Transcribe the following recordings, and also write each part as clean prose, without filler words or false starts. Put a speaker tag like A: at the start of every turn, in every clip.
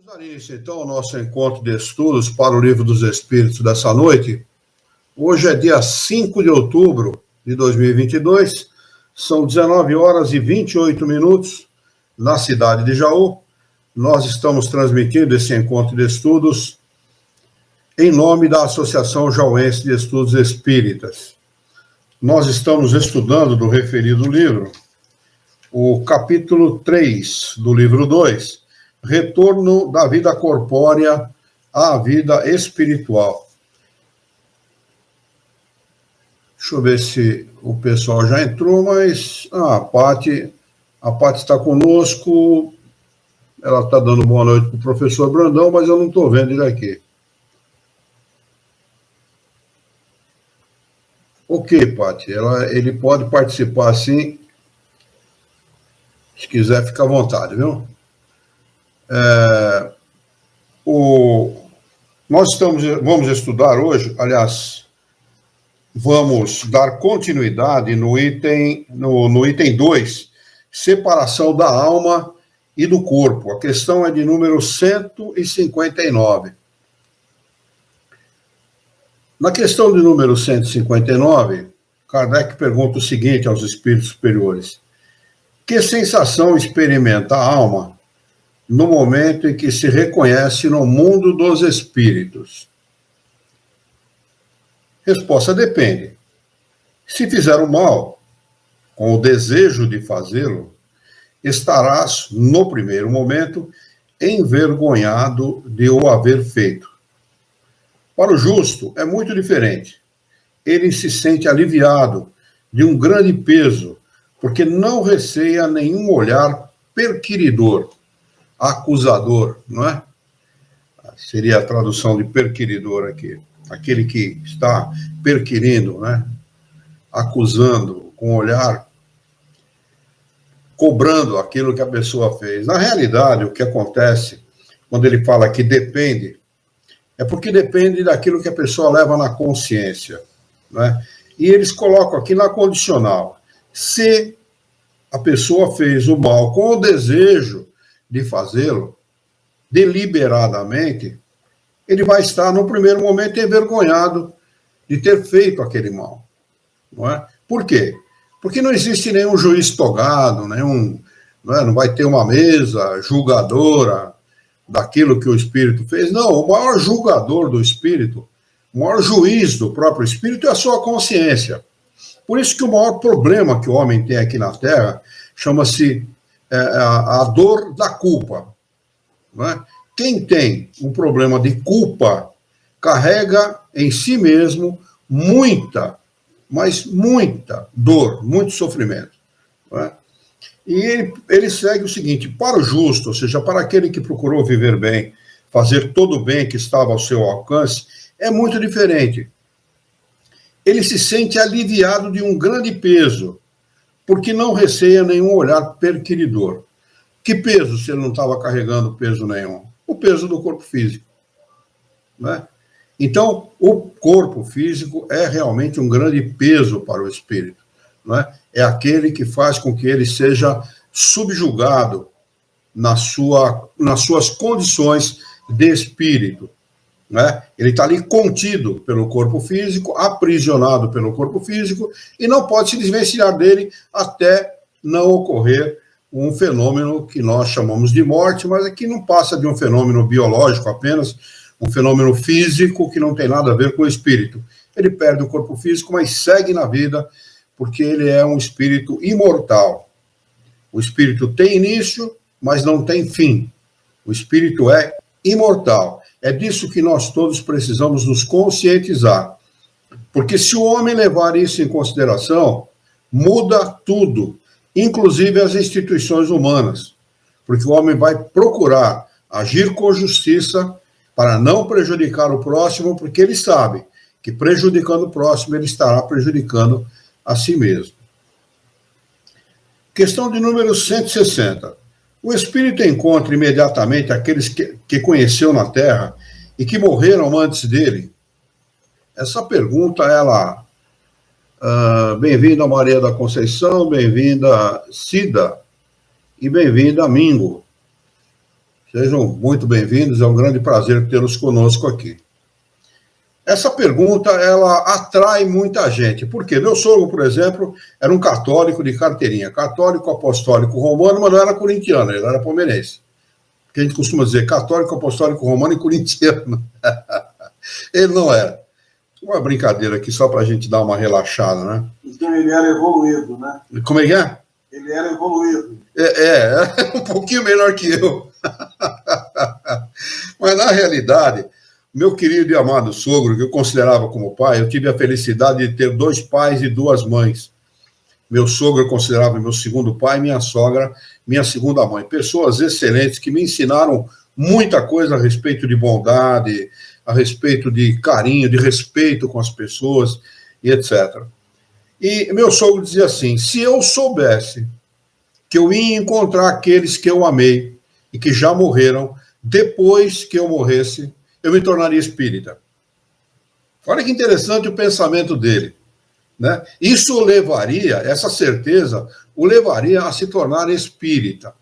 A: Vamos dar início, então, ao nosso encontro de estudos para o Livro dos Espíritos dessa noite. Hoje é dia 5 de outubro de 2022, são 19 horas e 28 minutos, na cidade de Jaú. Nós estamos transmitindo esse encontro de estudos em nome da Associação Jauense de Estudos Espíritas. Nós estamos estudando do referido livro, o capítulo 3 do livro 2, Retorno da vida corpórea à vida espiritual. Deixa eu ver se o pessoal já entrou, mas a Paty está conosco, ela está dando boa noite para o professor Brandão, mas eu não estou vendo ele aqui. Ok, Paty, ele pode participar sim, se quiser fica à vontade, viu? Nós vamos estudar hoje, aliás, vamos dar continuidade no item 2, separação da alma e do corpo. A questão é de número 159. Na questão de número 159, Kardec pergunta o seguinte aos espíritos superiores: que sensação experimenta a alma no momento em que se reconhece no mundo dos espíritos? Resposta: depende. Se fizer o mal, com o desejo de fazê-lo, estarás, no primeiro momento, envergonhado de o haver feito. Para o justo, é muito diferente. Ele se sente aliviado de um grande peso, porque não receia nenhum olhar perquiridor, acusador, não é? Seria a tradução de perquiridor aqui. Aquele que está perquirindo, né? Acusando, com o olhar, cobrando aquilo que a pessoa fez. Na realidade, o que acontece, quando ele fala que depende, é porque depende daquilo que a pessoa leva na consciência, né? E eles colocam aqui na condicional: se a pessoa fez o mal com o desejo de fazê-lo, deliberadamente, ele vai estar, no primeiro momento, envergonhado de ter feito aquele mal. Não é? Por quê? Porque não existe nenhum juiz togado, não vai ter uma mesa julgadora daquilo que o espírito fez. Não, o maior julgador do espírito, o maior juiz do próprio espírito é a sua consciência. Por isso que o maior problema que o homem tem aqui na Terra chama-se a dor da culpa. Não é? Quem tem um problema de culpa carrega em si mesmo muita, mas muita dor, muito sofrimento. Não é? E ele segue o seguinte: para o justo, ou seja, para aquele que procurou viver bem, fazer todo o bem que estava ao seu alcance, é muito diferente. Ele se sente aliviado de um grande peso, porque não receia nenhum olhar perquiridor. Que peso, se ele não estava carregando peso nenhum? O peso do corpo físico. Né? Então, o corpo físico é realmente um grande peso para o espírito. Né? É aquele que faz com que ele seja subjugado nas suas condições de espírito. Né? Ele está ali contido pelo corpo físico, aprisionado pelo corpo físico, e não pode se desvencilhar dele até não ocorrer um fenômeno que nós chamamos de morte, mas aqui não passa de um fenômeno biológico apenas, um fenômeno físico que não tem nada a ver com o espírito. Ele perde o corpo físico, mas segue na vida, porque ele é um espírito imortal. O espírito tem início, mas não tem fim. O espírito é imortal. É disso que nós todos precisamos nos conscientizar. Porque se o homem levar isso em consideração, muda tudo, inclusive as instituições humanas. Porque o homem vai procurar agir com justiça para não prejudicar o próximo, porque ele sabe que prejudicando o próximo, ele estará prejudicando a si mesmo. Questão de número 160. O espírito encontra imediatamente aqueles que conheceu na Terra e que morreram antes dele? Essa pergunta, ela... bem-vinda, Maria da Conceição, bem-vinda, Cida, e bem-vinda, Mingo. Sejam muito bem-vindos, é um grande prazer tê-los conosco aqui. Essa pergunta, ela atrai muita gente. Por quê? Meu sogro, por exemplo, era um católico de carteirinha, católico apostólico romano, mas não era corintiano, ele era palmeirense. Que a gente costuma dizer católico apostólico romano e corintiano. Ele não era. Uma brincadeira aqui, só para a gente dar uma relaxada, né?
B: Então ele era evoluído, né?
A: Como é que é?
B: Ele era evoluído.
A: É um pouquinho melhor que eu. Mas, na realidade, meu querido e amado sogro, que eu considerava como pai, eu tive a felicidade de ter 2 pais e 2 mães. Meu sogro eu considerava meu segundo pai, minha sogra, minha segunda mãe. Pessoas excelentes que me ensinaram muita coisa a respeito de bondade, a respeito de carinho, de respeito com as pessoas e etc. E meu sogro dizia assim, se eu soubesse que eu ia encontrar aqueles que eu amei e que já morreram, depois que eu morresse, eu me tornaria espírita. Olha que interessante o pensamento dele, né? Isso levaria, essa certeza, o levaria a se tornar espírita,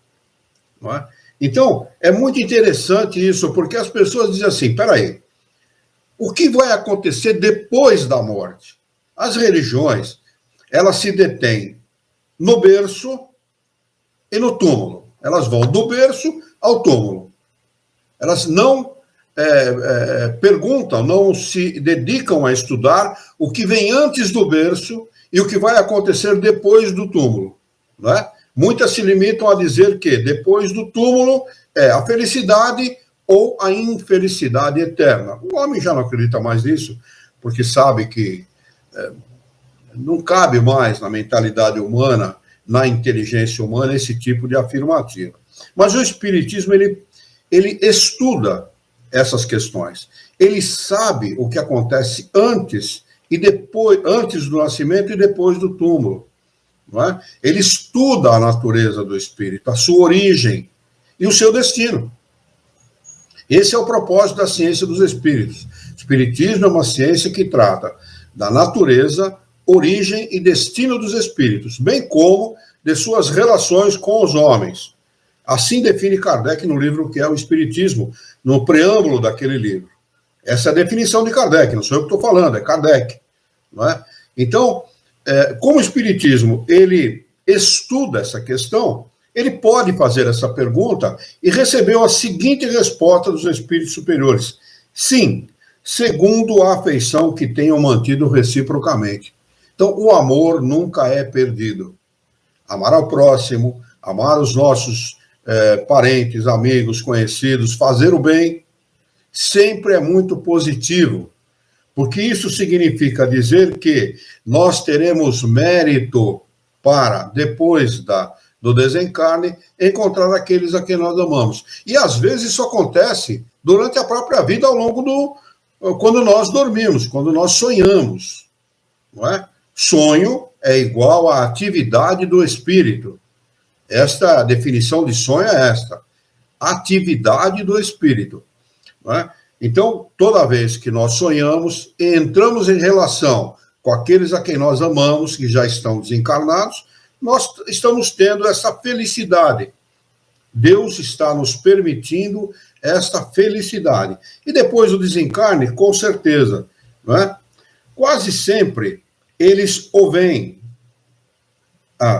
A: não é? Então, é muito interessante isso, porque as pessoas dizem assim, peraí, o que vai acontecer depois da morte? As religiões, elas se detêm no berço e no túmulo. Elas vão do berço ao túmulo. Elas não perguntam, não se dedicam a estudar o que vem antes do berço e o que vai acontecer depois do túmulo, não é? Muitas se limitam a dizer que depois do túmulo é a felicidade ou a infelicidade eterna. O homem já não acredita mais nisso, porque sabe que não cabe mais na mentalidade humana, na inteligência humana, esse tipo de afirmativa. Mas o Espiritismo, ele estuda essas questões. Ele sabe o que acontece antes e depois, antes do nascimento e depois do túmulo. Não é? Ele estuda a natureza do espírito, a sua origem e o seu destino. Esse é o propósito da ciência dos espíritos. O espiritismo é uma ciência que trata da natureza, origem e destino dos espíritos, bem como de suas relações com os homens. Assim define Kardec no livro que é o Espiritismo, no preâmbulo daquele livro. Essa é a definição de Kardec, não sou eu que estou falando, é Kardec. Não é? Então, como o Espiritismo ele estuda essa questão, ele pode fazer essa pergunta e recebeu a seguinte resposta dos espíritos superiores. Sim, segundo a afeição que tenham mantido reciprocamente. Então, o amor nunca é perdido. Amar ao próximo, amar os nossos parentes, amigos, conhecidos, fazer o bem, sempre é muito positivo, porque isso significa dizer que nós teremos mérito para, depois do desencarne, encontrar aqueles a quem nós amamos. E às vezes isso acontece durante a própria vida, ao longo quando nós dormimos, quando nós sonhamos, não é? Sonho é igual à atividade do espírito. Esta definição de sonho é esta, atividade do espírito. Não é? Então, toda vez que nós sonhamos, entramos em relação com aqueles a quem nós amamos, que já estão desencarnados, nós estamos tendo essa felicidade. Deus está nos permitindo esta felicidade. E depois do desencarne, com certeza, não é? Quase sempre eles o veem.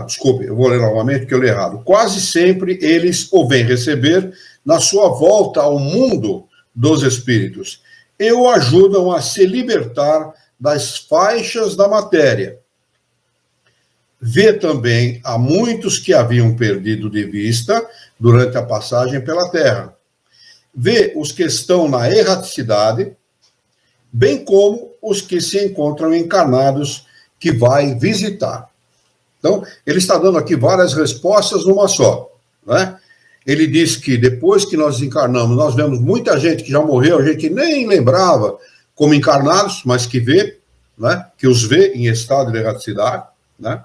A: Desculpe, eu vou ler novamente porque eu li errado. Quase sempre eles o vêm receber na sua volta ao mundo dos espíritos e o ajudam a se libertar das faixas da matéria. Vê também a muitos que haviam perdido de vista durante a passagem pela Terra. Vê os que estão na erraticidade, bem como os que se encontram encarnados que vai visitar. Então, ele está dando aqui várias respostas numa só, né? Ele diz que depois que nós encarnamos, nós vemos muita gente que já morreu, a gente nem lembrava como encarnados, mas que vê, né? Que os vê em estado de erraticidade, né?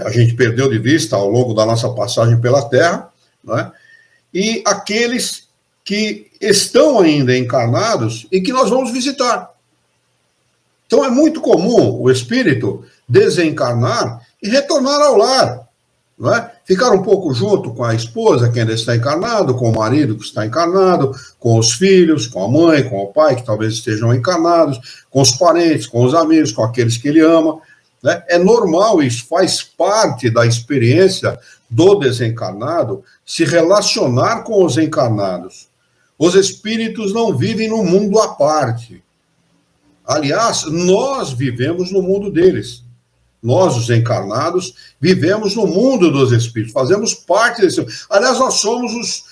A: A gente perdeu de vista ao longo da nossa passagem pela Terra, né? E aqueles que estão ainda encarnados e que nós vamos visitar. Então, é muito comum o espírito desencarnar e retornar ao lar, não é? Ficar um pouco junto com a esposa, que ainda está encarnado, com o marido que está encarnado, com os filhos, com a mãe, com o pai, que talvez estejam encarnados, com os parentes, com os amigos, com aqueles que ele ama. Né? É normal, isso faz parte da experiência do desencarnado se relacionar com os encarnados. Os espíritos não vivem no mundo à parte. Aliás, nós vivemos no mundo deles. Nós, os encarnados, vivemos no mundo dos espíritos, fazemos parte desse. Aliás, nós somos os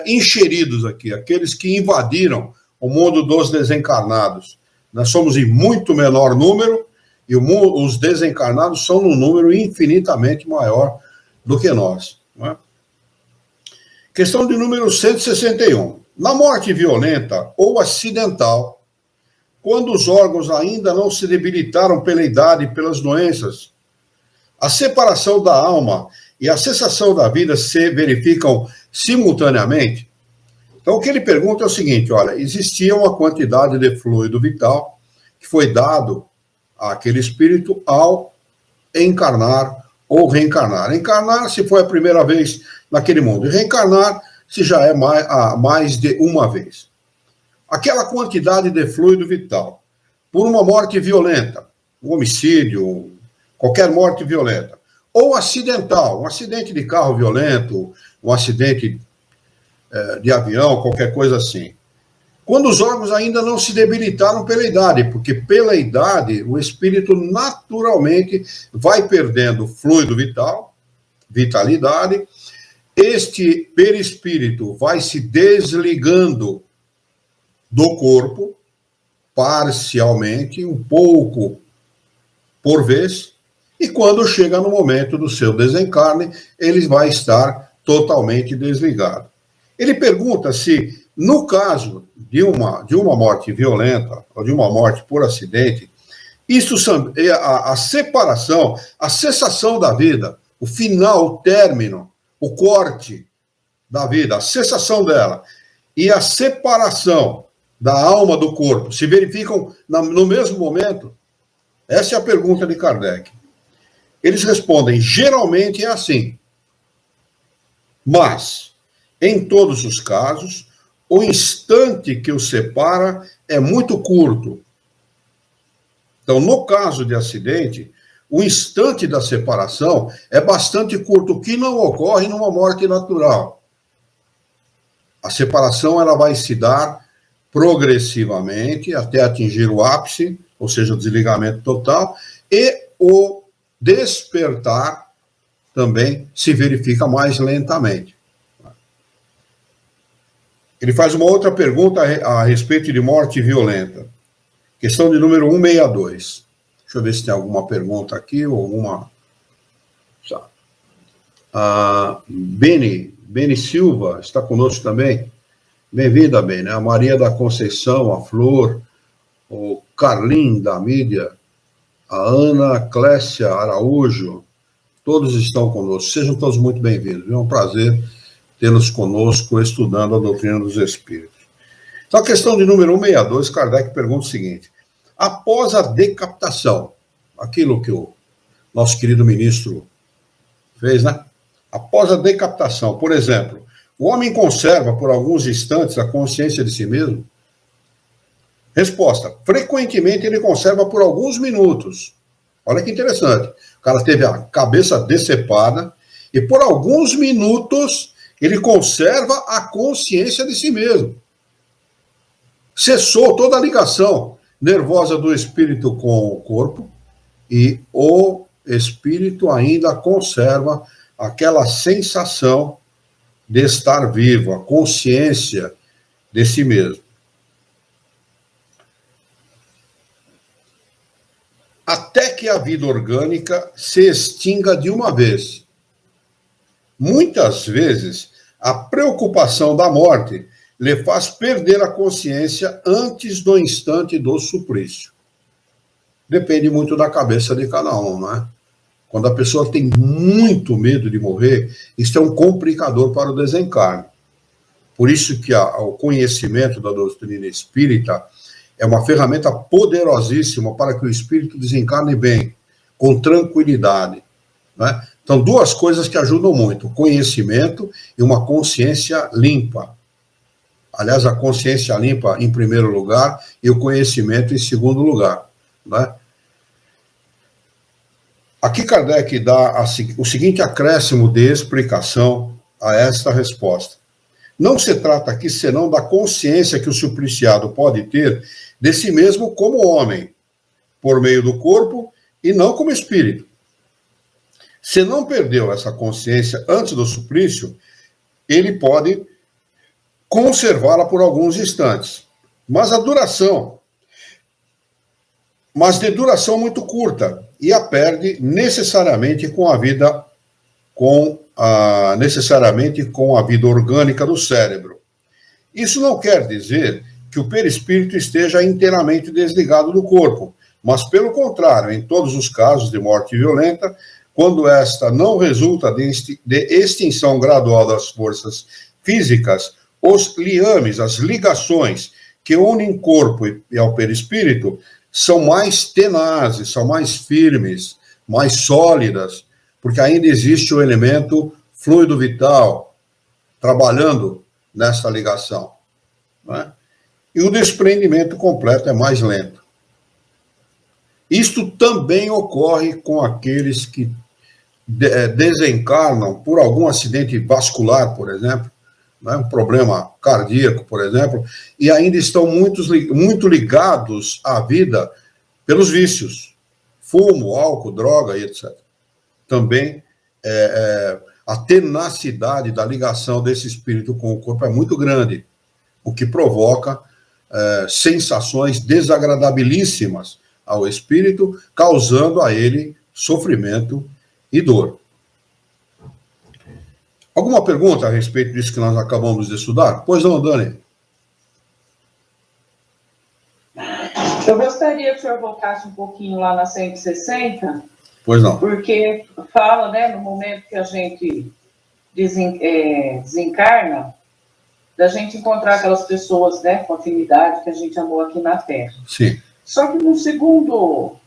A: encheridos aqui, aqueles que invadiram o mundo dos desencarnados. Nós somos em muito menor número e os desencarnados são num número infinitamente maior do que nós. Não é? Questão de número 161. Na morte violenta ou acidental, quando os órgãos ainda não se debilitaram pela idade e pelas doenças, a separação da alma e a cessação da vida se verificam simultaneamente? Então, o que ele pergunta é o seguinte, olha, existia uma quantidade de fluido vital que foi dado àquele espírito ao encarnar ou reencarnar. Encarnar se foi a primeira vez naquele mundo, e reencarnar se já é mais de uma vez. Aquela quantidade de fluido vital, por uma morte violenta, um homicídio, qualquer morte violenta, ou acidental, um acidente de carro violento, um acidente de avião, qualquer coisa assim. Quando os órgãos ainda não se debilitaram pela idade, porque pela idade o espírito naturalmente vai perdendo fluido vital, vitalidade, este perispírito vai se desligando do corpo, parcialmente, um pouco por vez, e quando chega no momento do seu desencarne, ele vai estar totalmente desligado. Ele pergunta se, no caso de uma morte violenta, ou de uma morte por acidente, isso, a separação, a cessação da vida, o final, o término, o corte da vida, a cessação dela, e a separação da alma do corpo, se verificam no mesmo momento? Essa é a pergunta de Kardec. Eles respondem, geralmente é assim. Mas, em todos os casos, o instante que os separa é muito curto. Então, no caso de acidente, o instante da separação é bastante curto, o que não ocorre numa morte natural. A separação ela vai se dar progressivamente até atingir o ápice, ou seja, o desligamento total, e o despertar também se verifica mais lentamente. Ele faz uma outra pergunta a respeito de morte violenta. Questão de número 162. Deixa eu ver se tem alguma pergunta aqui ou alguma... Beni Silva está conosco também. Bem-vinda, Beni. A Maria da Conceição, a Flor, o Carlin da mídia, a Ana Clécia Araújo, todos estão conosco. Sejam todos muito bem-vindos. É um prazer tê-los conosco estudando a doutrina dos Espíritos. Então, a questão de número 162, Kardec pergunta o seguinte: após a decapitação, aquilo que o nosso querido ministro fez, né? Após a decapitação, por exemplo, o homem conserva por alguns instantes a consciência de si mesmo? Resposta: frequentemente ele conserva por alguns minutos. Olha que interessante. O cara teve a cabeça decepada e por alguns minutos ele conserva a consciência de si mesmo. Cessou toda a ligação nervosa do espírito com o corpo e o espírito ainda conserva aquela sensação de estar vivo, a consciência de si mesmo. Até que a vida orgânica se extinga de uma vez. Muitas vezes, a preocupação da morte lhe faz perder a consciência antes do instante do suplício. Depende muito da cabeça de cada um, não é? Quando a pessoa tem muito medo de morrer, isso é um complicador para o desencarne. Por isso que o conhecimento da doutrina espírita é uma ferramenta poderosíssima para que o espírito desencarne bem, com tranquilidade, né? Então, duas coisas que ajudam muito: o conhecimento e uma consciência limpa. Aliás, a consciência limpa em primeiro lugar e o conhecimento em segundo lugar, né? Aqui Kardec dá o seguinte acréscimo de explicação a esta resposta. Não se trata aqui senão da consciência que o supliciado pode ter de si mesmo como homem, por meio do corpo e não como espírito. Se não perdeu essa consciência antes do suplício, ele pode conservá-la por alguns instantes. Mas de duração muito curta, e a perde necessariamente com a vida orgânica do cérebro. Isso não quer dizer que o perispírito esteja inteiramente desligado do corpo, mas, pelo contrário, em todos os casos de morte violenta, quando esta não resulta de extinção gradual das forças físicas, os liames, as ligações que unem corpo e ao perispírito, são mais tenazes, são mais firmes, mais sólidas, porque ainda existe o elemento fluido vital trabalhando nessa ligação, né? E o desprendimento completo é mais lento. Isto também ocorre com aqueles que desencarnam por algum acidente vascular, por exemplo, né, um problema cardíaco, por exemplo, e ainda estão muito ligados à vida pelos vícios, fumo, álcool, droga e etc. Também a tenacidade da ligação desse espírito com o corpo é muito grande, o que provoca sensações desagradabilíssimas ao espírito, causando a ele sofrimento e dor. Alguma pergunta a respeito disso que nós acabamos de estudar? Pois não, Dani?
C: Eu gostaria que o senhor voltasse um pouquinho lá na 160.
A: Pois não.
C: Porque fala, né, no momento que a gente desencarna, da gente encontrar aquelas pessoas, né, com afinidade que a gente amou aqui na Terra.
A: Sim.
C: Só que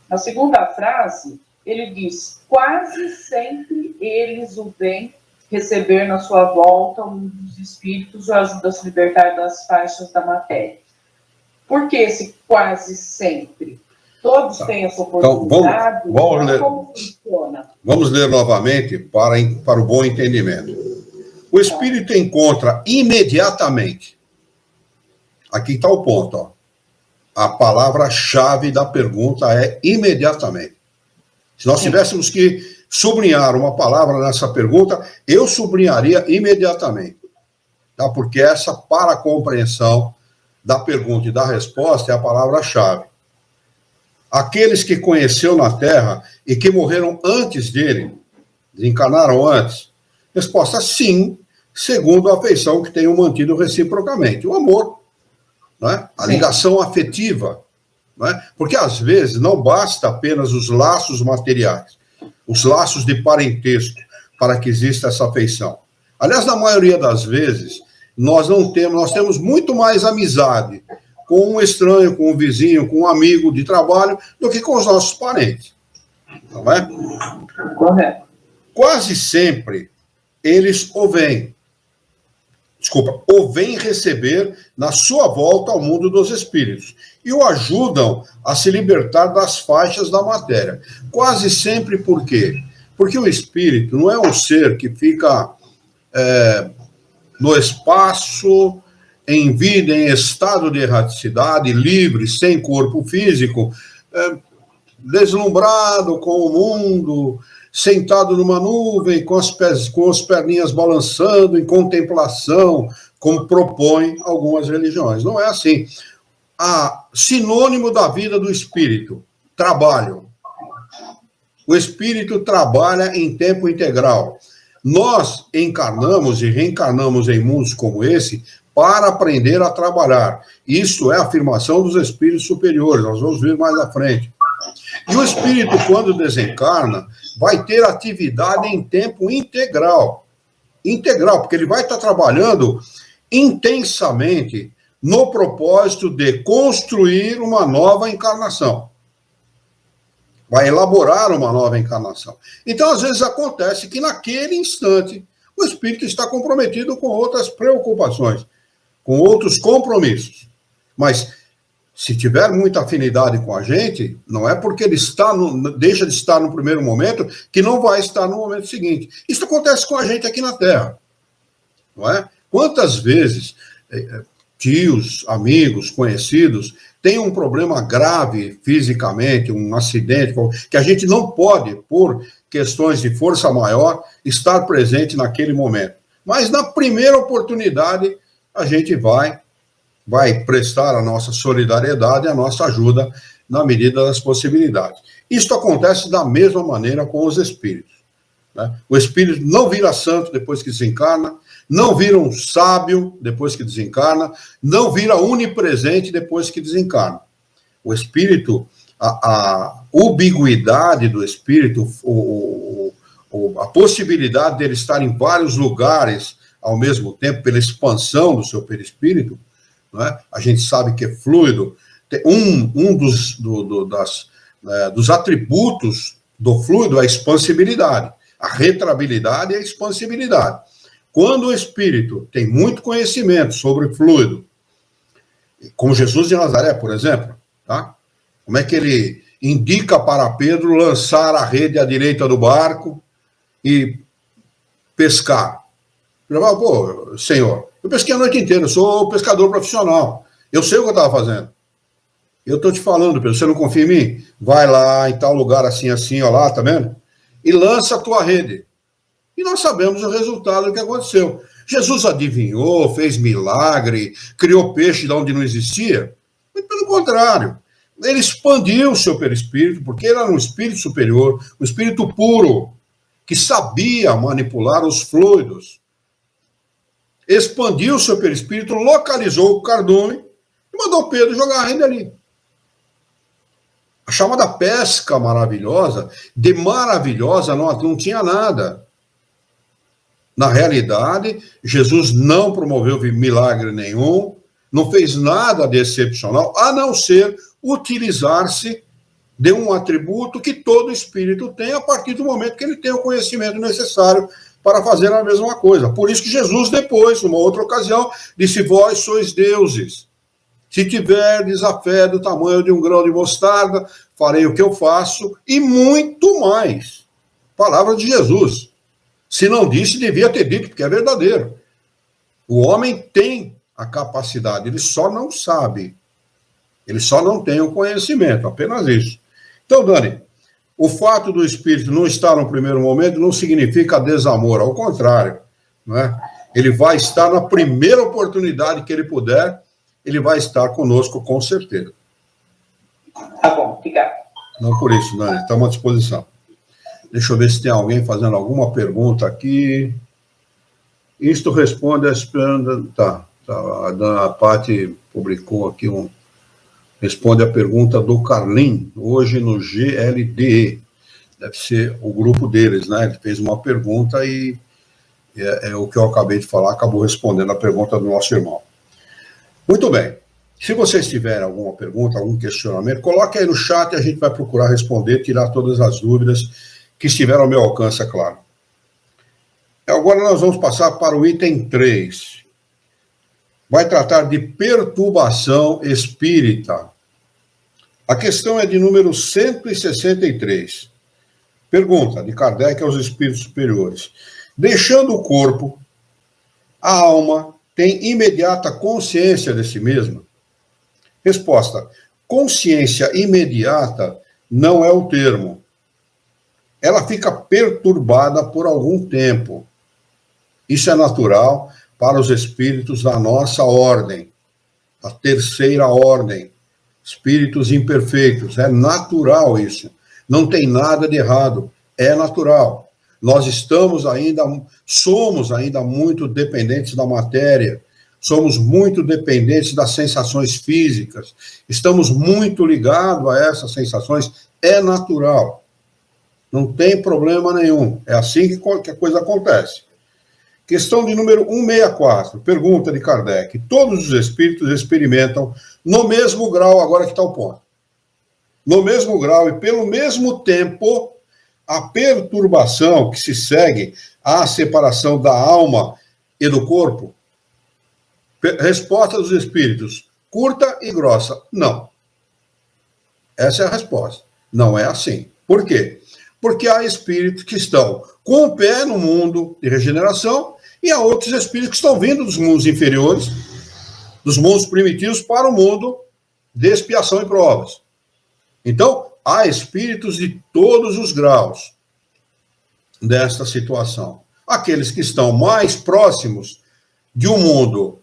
C: na segunda frase, ele diz: quase sempre eles o veem receber na sua volta um dos espíritos o ajuda a se libertar das faixas da matéria. Por que esse quase sempre? Todos têm essa oportunidade?
A: Então, vamos ler,
C: como funciona?
A: Vamos ler novamente para o bom entendimento. O espírito encontra imediatamente. Aqui está o ponto, ó. A palavra-chave da pergunta é imediatamente. Se nós tivéssemos que sublinhar uma palavra nessa pergunta, eu sublinharia imediatamente, tá? Porque essa, para a compreensão da pergunta e da resposta, é a palavra-chave. Aqueles que conheceu na Terra e que morreram antes dele, desencarnaram antes, resposta sim, segundo a afeição que tenham mantido reciprocamente. O amor, né? A ligação afetiva, né? Porque às vezes não basta apenas os laços materiais, os laços de parentesco, para que exista essa afeição. Aliás, na maioria das vezes, nós temos muito mais amizade com um estranho, com um vizinho, com um amigo de trabalho, do que com os nossos parentes. Não é?
C: Correto.
A: Quase sempre, eles o vêm receber na sua volta ao mundo dos espíritos e o ajudam a se libertar das faixas da matéria. Quase sempre por quê? Porque o espírito não é um ser que fica no espaço, em vida, em estado de erraticidade, livre, sem corpo físico, deslumbrado com o mundo, sentado numa nuvem, com as perninhas balançando, em contemplação, como propõem algumas religiões. Não é assim. Sinônimo da vida do espírito, trabalho. O espírito trabalha em tempo integral. Nós encarnamos e reencarnamos em mundos como esse para aprender a trabalhar. Isso é a afirmação dos espíritos superiores, nós vamos ver mais à frente. E o espírito, quando desencarna, vai ter atividade em tempo integral. Integral, porque ele vai estar trabalhando intensamente no propósito de construir uma nova encarnação. vai elaborar uma nova encarnação. Então, às vezes, acontece que naquele instante o espírito está comprometido com outras preocupações, com outros compromissos. Mas, se tiver muita afinidade com a gente, não é porque ele deixa de estar no primeiro momento que não vai estar no momento seguinte. Isso acontece com a gente aqui na Terra. Não é? Quantas vezes tios, amigos, conhecidos têm um problema grave fisicamente, um acidente, que a gente não pode, por questões de força maior, estar presente naquele momento. Mas na primeira oportunidade, a gente vai prestar a nossa solidariedade, a nossa ajuda na medida das possibilidades. Isto acontece da mesma maneira com os espíritos. Né? O espírito não vira santo depois que desencarna, não vira um sábio depois que desencarna, não vira onipresente depois que desencarna. O espírito, a ubiguidade do espírito, a possibilidade dele estar em vários lugares ao mesmo tempo, pela expansão do seu perispírito, né? A gente sabe que é fluido. Dos atributos do fluido é a expansibilidade, a retrabilidade e a expansibilidade. Quando o espírito tem muito conhecimento sobre fluido, como Jesus de Nazaré, por exemplo, tá? Como é que ele indica para Pedro lançar a rede à direita do barco e pescar? Ele fala, pô, Senhor, eu pesquei a noite inteira, eu sou pescador profissional, eu sei o que eu estava fazendo. Eu estou te falando, Pedro, você não confia em mim? Vai lá em tal lugar assim, assim, ó lá, tá vendo? E lança a tua rede. E nós sabemos o resultado do que aconteceu. Jesus adivinhou, fez milagre, criou peixe de onde não existia. Muito pelo contrário. Ele expandiu o seu perispírito, porque ele era um espírito superior, um espírito puro, que sabia manipular os fluidos. Expandiu o seu perispírito, localizou o cardume e mandou Pedro jogar a rede ali. A chamada pesca maravilhosa, de maravilhosa não tinha nada. Na realidade, Jesus não promoveu milagre nenhum, não fez nada de excepcional, a não ser utilizar-se de um atributo que todo espírito tem a partir do momento que ele tem o conhecimento necessário para fazer a mesma coisa. Por isso que Jesus depois, numa outra ocasião, disse, vós sois deuses. Se tiverdes a fé do tamanho de um grão de mostarda, farei o que eu faço e muito mais. Palavra de Jesus. Se não disse, devia ter dito, porque é verdadeiro. O homem tem a capacidade, ele só não sabe. Ele só não tem o conhecimento, apenas isso. Então, Dani, o fato do espírito não estar no primeiro momento não significa desamor, ao contrário. Né? Ele vai estar na primeira oportunidade que ele puder, ele vai estar conosco com certeza.
C: Tá bom, obrigado. Não
A: por isso, Dani, estamos à disposição. Deixa eu ver se tem alguém fazendo alguma pergunta aqui. Isto responde a esperando. Tá. A Paty publicou aqui responde a pergunta do Carlin, hoje no GLDE. Deve ser o grupo deles, né? Ele fez uma pergunta e o que eu acabei de falar acabou respondendo a pergunta do nosso irmão. Muito bem. Se vocês tiverem alguma pergunta, algum questionamento, coloque aí no chat e a gente vai procurar responder, tirar todas as dúvidas que estiveram ao meu alcance, é claro. Agora nós vamos passar para o item 3. Vai tratar de perturbação espírita. A questão é de número 163. Pergunta de Kardec aos espíritos superiores. Deixando o corpo, a alma tem imediata consciência de si mesma? Resposta. Consciência imediata não é o termo. Ela fica perturbada por algum tempo. Isso é natural para os espíritos da nossa ordem, a terceira ordem, espíritos imperfeitos. É natural isso. Não tem nada de errado. É natural. Nós somos ainda muito dependentes da matéria, somos muito dependentes das sensações físicas, estamos muito ligados a essas sensações. É natural. Não tem problema nenhum. É assim que a coisa acontece. Questão de número 164. Pergunta de Kardec. Todos os espíritos experimentam no mesmo grau, agora que está o ponto. no mesmo grau e pelo mesmo tempo, a perturbação que se segue à separação da alma e do corpo? Resposta dos espíritos, curta e grossa, não. Essa é a resposta. Não é assim. Por quê? Porque há espíritos que estão com o pé no mundo de regeneração e há outros espíritos que estão vindo dos mundos inferiores, dos mundos primitivos, para o mundo de expiação e provas. Então, há espíritos de todos os graus desta situação. Aqueles que estão mais próximos de um mundo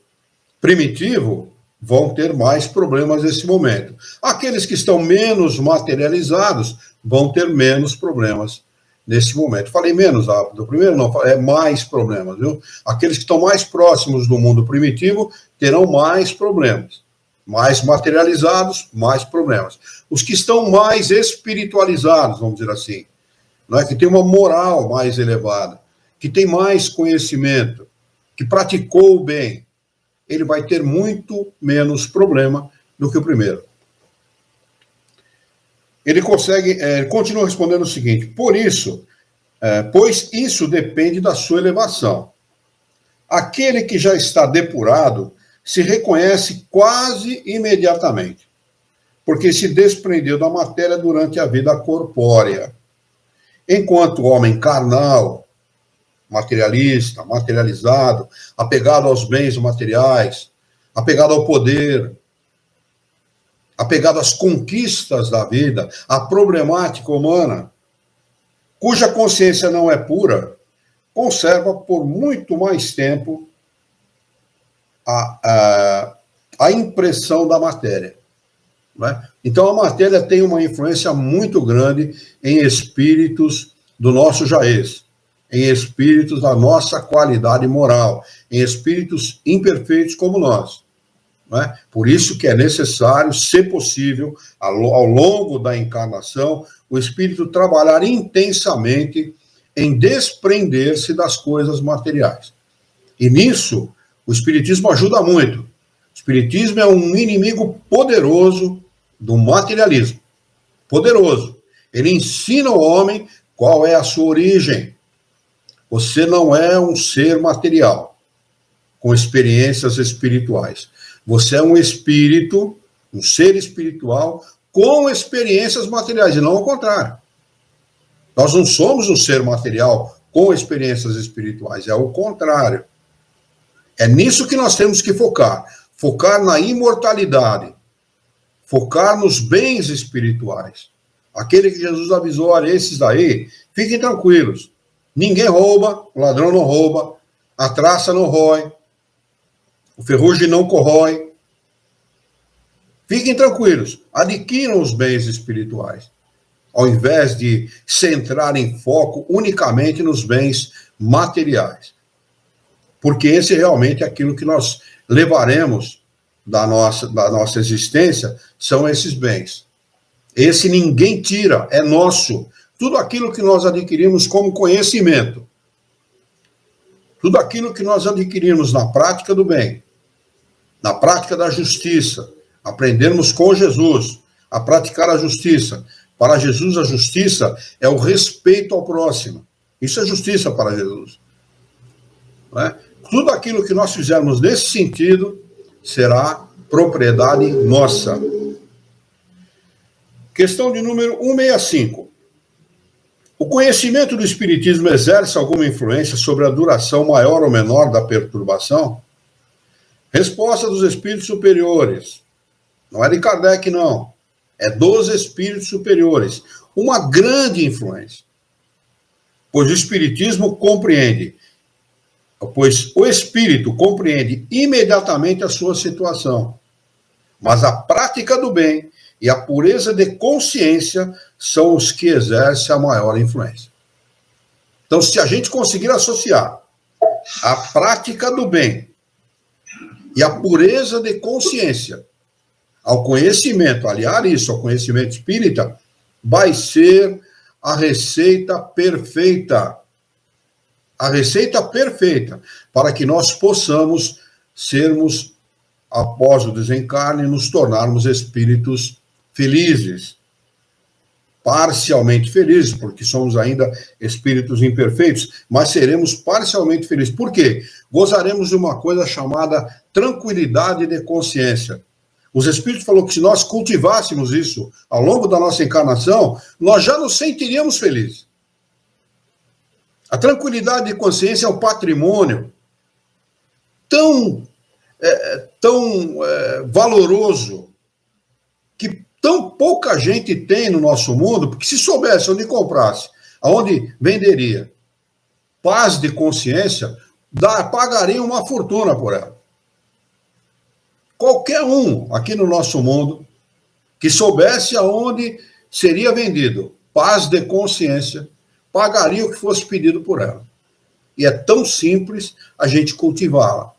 A: primitivo vão ter mais problemas nesse momento. Aqueles que estão menos materializados vão ter menos problemas nesse momento. Falei menos do primeiro, não, é mais problemas, viu? Aqueles que estão mais próximos do mundo primitivo terão mais problemas. Mais materializados, mais problemas. Os que estão mais espiritualizados, vamos dizer assim, não é? Que tem uma moral mais elevada, que tem mais conhecimento, que praticou o bem, ele vai ter muito menos problema do que o primeiro. Ele continua respondendo o seguinte, pois isso depende da sua elevação. Aquele que já está depurado se reconhece quase imediatamente, porque se desprendeu da matéria durante a vida corpórea. Enquanto o homem carnal, materialista, materializado, apegado aos bens materiais, apegado ao poder, apegado às conquistas da vida, à problemática humana, cuja consciência não é pura, conserva por muito mais tempo a impressão da matéria. Não é? Então, a matéria tem uma influência muito grande em espíritos do nosso jaez, em espíritos da nossa qualidade moral, em espíritos imperfeitos como nós. Não é? Por isso que é necessário, se possível, ao longo da encarnação, o espírito trabalhar intensamente em desprender-se das coisas materiais. E nisso, o espiritismo ajuda muito. O espiritismo é um inimigo poderoso do materialismo. Poderoso. Ele ensina ao homem qual é a sua origem. Você não é um ser material, com experiências espirituais. Você é um espírito, um ser espiritual, com experiências materiais, e não ao contrário. Nós não somos um ser material com experiências espirituais, é o contrário. É nisso que nós temos que focar. Focar na imortalidade. Focar nos bens espirituais. Aquele que Jesus avisou, olha, esses daí, fiquem tranquilos. Ninguém rouba, o ladrão não rouba, a traça não rói, o ferrugem não corrói. Fiquem tranquilos, adquiram os bens espirituais, ao invés de centrar em foco unicamente nos bens materiais. Porque esse realmente é aquilo que nós levaremos da nossa existência, são esses bens. Esse ninguém tira, é nosso. Tudo aquilo que nós adquirimos como conhecimento, tudo aquilo que nós adquirimos na prática do bem, na prática da justiça, aprendermos com Jesus a praticar a justiça. Para Jesus, a justiça é o respeito ao próximo. Isso é justiça para Jesus. Não é? Tudo aquilo que nós fizermos nesse sentido será propriedade nossa. Questão de número 165. O conhecimento do espiritismo exerce alguma influência sobre a duração maior ou menor da perturbação? Resposta dos espíritos superiores. Não é de Kardec, não. É dos espíritos superiores. Uma grande influência. Pois o espiritismo compreende, pois o espírito compreende imediatamente a sua situação. Mas a prática do bem e a pureza de consciência são os que exercem a maior influência. Então, se a gente conseguir associar a prática do bem e a pureza de consciência ao conhecimento, aliar isso ao conhecimento espírita, vai ser a receita perfeita. A receita perfeita para que nós possamos sermos, após o desencarne, nos tornarmos espíritos felizes, parcialmente felizes, porque somos ainda espíritos imperfeitos, mas seremos parcialmente felizes. Por quê? Gozaremos de uma coisa chamada tranquilidade de consciência. Os Espíritos falaram que se nós cultivássemos isso ao longo da nossa encarnação, nós já nos sentiríamos felizes. A tranquilidade de consciência é um patrimônio tão valoroso que tão pouca gente tem no nosso mundo, porque se soubesse onde comprasse, aonde venderia paz de consciência, pagaria uma fortuna por ela. Qualquer um aqui no nosso mundo que soubesse aonde seria vendido paz de consciência, pagaria o que fosse pedido por ela. E é tão simples a gente cultivá-la.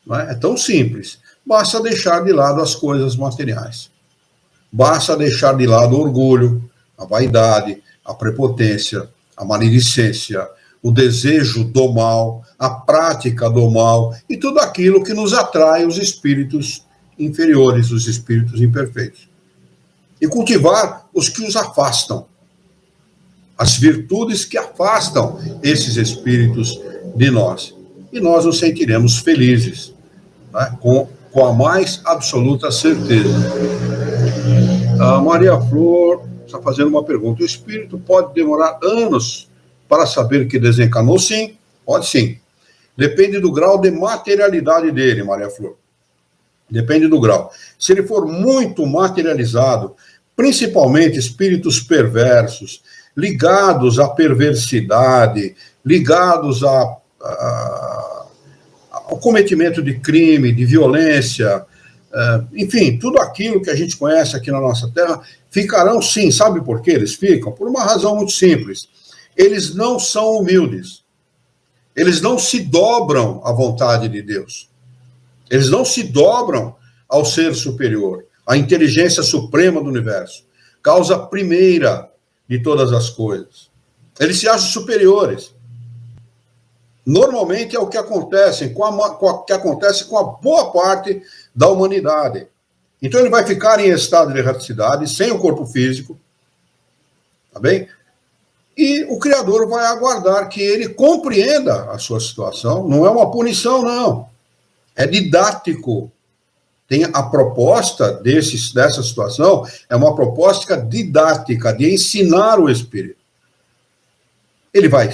A: Não é? É tão simples. Basta deixar de lado as coisas materiais. Basta deixar de lado o orgulho, a vaidade, a prepotência, a maledicência, o desejo do mal, a prática do mal e tudo aquilo que nos atrai os espíritos inferiores, os espíritos imperfeitos. E cultivar os que os afastam, as virtudes que afastam esses espíritos de nós. E nós nos sentiremos felizes, né? com a mais absoluta certeza. A Maria Flor está fazendo uma pergunta. O espírito pode demorar anos para saber que desencarnou? Sim, pode sim. Depende do grau de materialidade dele, Maria Flor. Depende do grau. Se ele for muito materializado, principalmente espíritos perversos, ligados à perversidade, ligados ao cometimento de crime, de violência, enfim, tudo aquilo que a gente conhece aqui na nossa Terra, ficarão sim. Sabe por que eles ficam? Por uma razão muito simples. Eles não são humildes. Eles não se dobram à vontade de Deus. Eles não se dobram ao ser superior, à inteligência suprema do universo, causa primeira de todas as coisas. Eles se acham superiores. Normalmente é o que acontece com a boa parte da humanidade. Então ele vai ficar em estado de erraticidade, sem o corpo físico, tá bem? E o Criador vai aguardar que ele compreenda a sua situação. Não é uma punição, não. É didático. Tem a proposta dessa situação, é uma proposta didática, de ensinar o espírito. Ele vai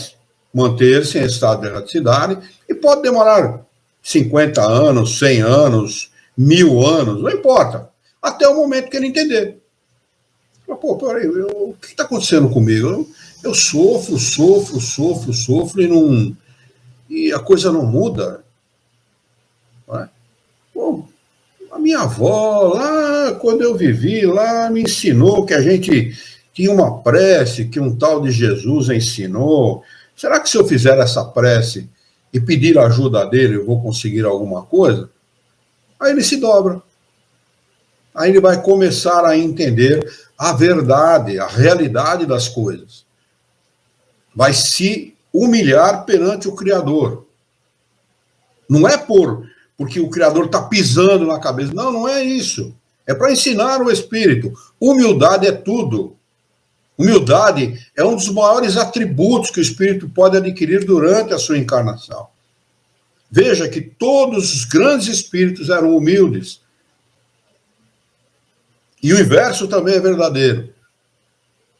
A: manter-se em estado de erraticidade e pode demorar 50 anos, 100 anos, 1000 anos, não importa, até o momento que ele entender. Pô, peraí, o que está acontecendo comigo? Eu sofro e a coisa não muda. Não é? Pô, a minha avó, lá quando eu vivi, lá me ensinou que a gente tinha uma prece que um tal de Jesus ensinou. Será que se eu fizer essa prece e pedir a ajuda dele, eu vou conseguir alguma coisa? Aí ele se dobra. Aí ele vai começar a entender a verdade, a realidade das coisas. Vai se humilhar perante o Criador. Não é porque o Criador está pisando na cabeça. Não, não é isso. É para ensinar o espírito. Humildade é tudo. Humildade é um dos maiores atributos que o espírito pode adquirir durante a sua encarnação. Veja que todos os grandes espíritos eram humildes. E o inverso também é verdadeiro.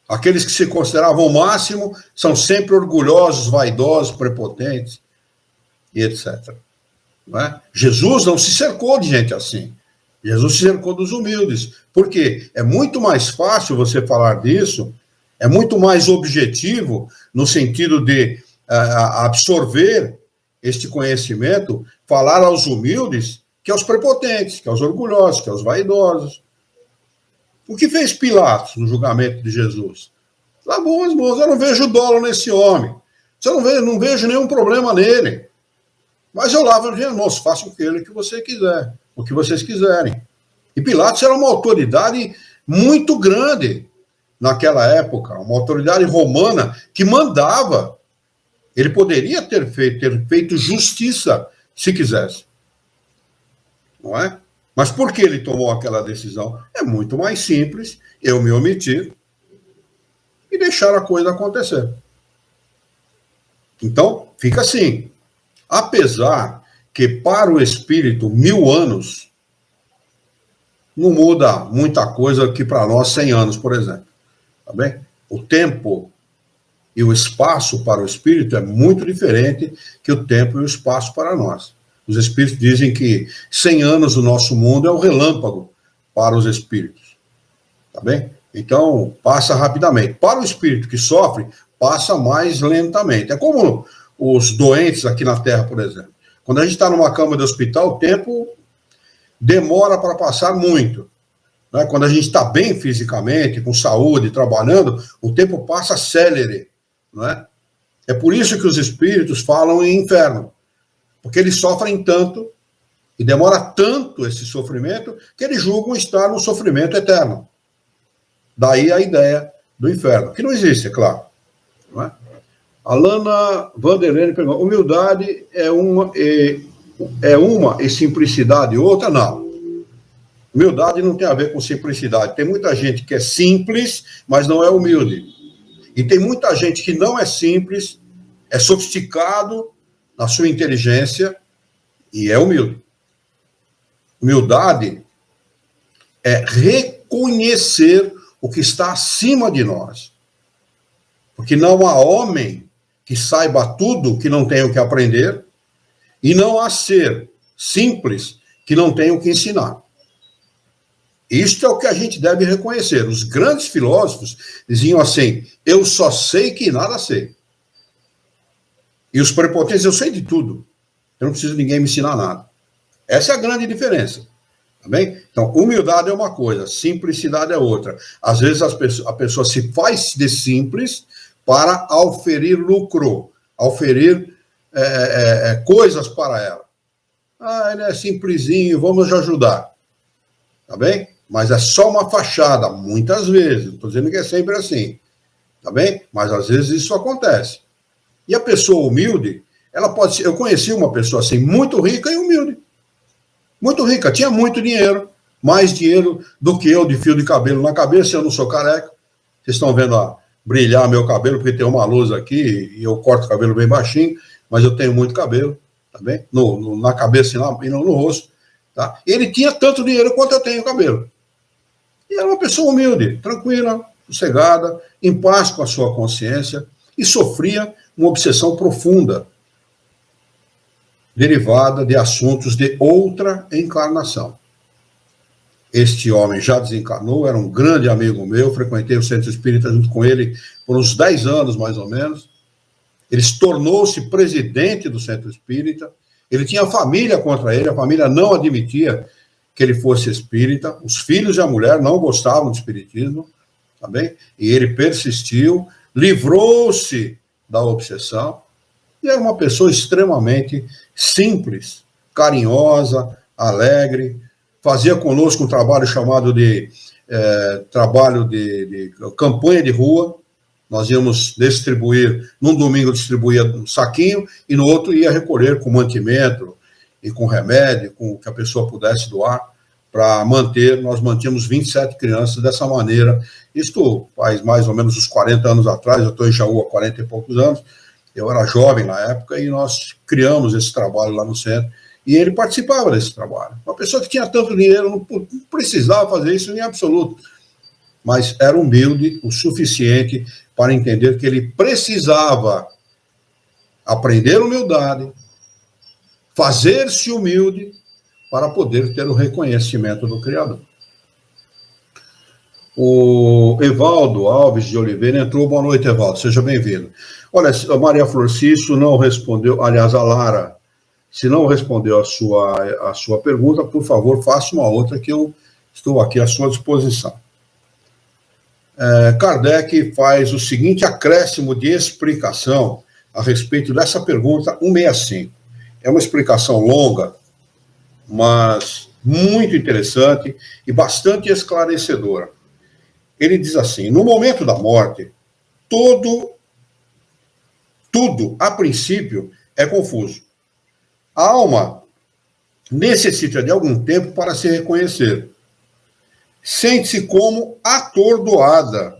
A: Aqueles que se consideravam o máximo são sempre orgulhosos, vaidosos, prepotentes, e etc. Não é? Jesus não se cercou de gente assim. Jesus se cercou dos humildes. Por quê? É muito mais fácil você falar disso, é muito mais objetivo no sentido de absorver este conhecimento, falar aos humildes que aos prepotentes, que aos orgulhosos, que aos vaidosos. O que fez Pilatos no julgamento de Jesus? Lavou as mãos. Eu não vejo dolo nesse homem. Eu não vejo nenhum problema nele. Mas eu lavo as minhas mãos. Faça o que você quiser, o que vocês quiserem. E Pilatos era uma autoridade muito grande naquela época, uma autoridade romana que mandava. Ele poderia ter feito justiça se quisesse. Não é? Mas por que ele tomou aquela decisão? É muito mais simples eu me omitir. e deixar a coisa acontecer. Então, fica assim. Apesar que para o espírito 1000 anos não muda muita coisa que para nós 100 anos, por exemplo. Tá bem? O tempo e o espaço para o espírito é muito diferente que o tempo e o espaço para nós. Os espíritos dizem que 100 anos do nosso mundo é um relâmpago para os espíritos. Tá bem? Então, passa rapidamente. Para o espírito que sofre, passa mais lentamente. É como os doentes aqui na Terra, por exemplo. Quando a gente está numa cama de hospital, o tempo demora para passar muito. Né? Quando a gente está bem fisicamente, com saúde, trabalhando, o tempo passa célere. Né? É por isso que os espíritos falam em inferno. Porque eles sofrem tanto, e demora tanto esse sofrimento, que eles julgam estar no sofrimento eterno. Daí a ideia do inferno, que não existe, é claro. Não é? A Lana Vanderlene pergunta, humildade é uma e simplicidade outra? Não. Humildade não tem a ver com simplicidade. Tem muita gente que é simples, mas não é humilde. E tem muita gente que não é simples, é sofisticado na sua inteligência e é humilde. Humildade é reconhecer o que está acima de nós. Porque não há homem que saiba tudo que não tenha o que aprender, e não há ser simples que não tenha o que ensinar. Isto é o que a gente deve reconhecer. Os grandes filósofos diziam assim, eu só sei que nada sei. E os prepotentes, eu sei de tudo. Eu não preciso de ninguém me ensinar nada. Essa é a grande diferença. Tá bem? Então, humildade é uma coisa, simplicidade é outra. Às vezes a pessoa se faz de simples para auferir lucro, auferir coisas para ela. Ah, ele é simplesinho, vamos ajudar. Tá bem? Mas é só uma fachada, muitas vezes. Não estou dizendo que é sempre assim. Tá bem? Mas às vezes isso acontece. E a pessoa humilde, ela pode ser... Eu conheci uma pessoa assim, muito rica e humilde. Muito rica, tinha muito dinheiro, mais dinheiro do que eu de fio de cabelo na cabeça, eu não sou careca. Vocês estão vendo brilhar meu cabelo, porque tem uma luz aqui e eu corto o cabelo bem baixinho, mas eu tenho muito cabelo, tá bem? Na cabeça e no rosto. Tá? Ele tinha tanto dinheiro quanto eu tenho cabelo. E era uma pessoa humilde, tranquila, sossegada, em paz com a sua consciência, e sofria uma obsessão profunda, derivada de assuntos de outra encarnação. Este homem já desencarnou, era um grande amigo meu, frequentei o Centro Espírita junto com ele por uns 10 anos, mais ou menos. Ele tornou-se presidente do Centro Espírita, ele tinha família contra ele, a família não admitia que ele fosse espírita, os filhos e a mulher não gostavam do espiritismo, tá bem? E ele persistiu, livrou-se da obsessão, e era uma pessoa extremamente simples, carinhosa, alegre, fazia conosco um trabalho chamado de campanha de rua. Nós íamos distribuir, num domingo distribuía um saquinho, e no outro ia recolher com mantimento e com remédio, com o que a pessoa pudesse doar, para manter. Nós mantínhamos 27 crianças dessa maneira. Isto faz mais ou menos uns 40 anos atrás, eu estou em Jaú há 40 e poucos anos, eu era jovem na época, e nós criamos esse trabalho lá no centro, e ele participava desse trabalho. Uma pessoa que tinha tanto dinheiro, não precisava fazer isso em absoluto, mas era humilde o suficiente para entender que ele precisava aprender humildade, fazer-se humilde, para poder ter o reconhecimento do Criador. O Evaldo Alves de Oliveira entrou. Boa noite, Evaldo, seja bem-vindo. Olha, a Maria Flor, se isso não respondeu, aliás, a Lara, se não respondeu a sua pergunta, por favor, faça uma outra, que eu estou aqui à sua disposição. Kardec faz o seguinte acréscimo de explicação a respeito dessa pergunta 165. É uma explicação longa, mas muito interessante e bastante esclarecedora. Ele diz assim: no momento da morte, tudo, a princípio, é confuso. A alma necessita de algum tempo para se reconhecer. Sente-se como atordoada,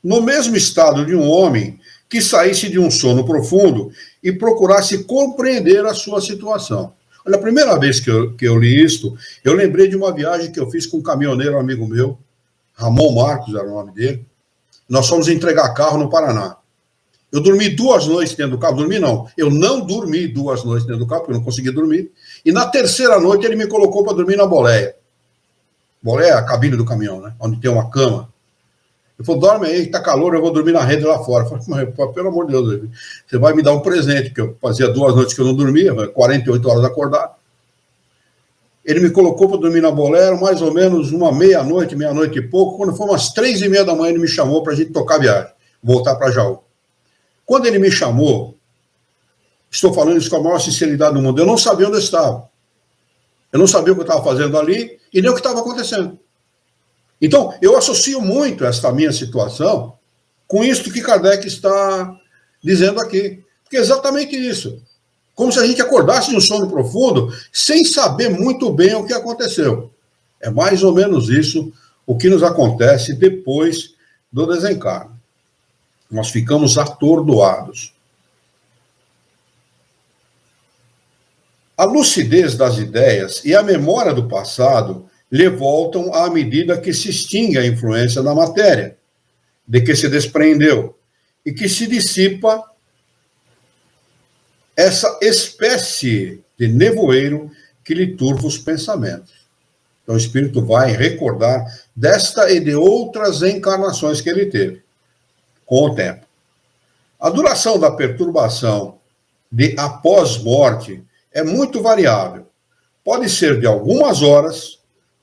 A: no mesmo estado de um homem que saísse de um sono profundo e procurasse compreender a sua situação. Olha, a primeira vez que eu li isto, eu lembrei de uma viagem que eu fiz com um caminhoneiro amigo meu, Ramon Marcos era o nome dele. Nós fomos entregar carro no Paraná. Eu dormi 2 noites dentro do carro. Dormi não. Eu não dormi 2 noites dentro do carro, porque eu não consegui dormir. E na terceira noite ele me colocou para dormir na boleia. Boleia é a cabine do caminhão, né? Onde tem uma cama. Ele falou, dorme aí, tá calor, eu vou dormir na rede lá fora. Eu falei, mas, pelo amor de Deus, você vai me dar um presente, porque eu fazia 2 noites que eu não dormia, 48 horas acordado. Ele me colocou para dormir na boleia, mais ou menos uma meia-noite e pouco. Quando foi umas 3h30 da manhã, ele me chamou para a gente tocar a viagem, voltar para Jaú. Quando ele me chamou, estou falando isso com a maior sinceridade do mundo, eu não sabia onde eu estava. Eu não sabia o que eu estava fazendo ali e nem o que estava acontecendo. Então, eu associo muito esta minha situação com isso que Kardec está dizendo aqui. Porque é exatamente isso. Como se a gente acordasse de um sono profundo sem saber muito bem o que aconteceu. É mais ou menos isso o que nos acontece depois do desencarne. Nós ficamos atordoados. A lucidez das ideias e a memória do passado lhe voltam à medida que se extingue a influência da matéria, de que se despreendeu, e que se dissipa essa espécie de nevoeiro que lhe turva os pensamentos. Então o espírito vai recordar desta e de outras encarnações que ele teve, com o tempo. A duração da perturbação de após-morte é muito variável. Pode ser de algumas horas,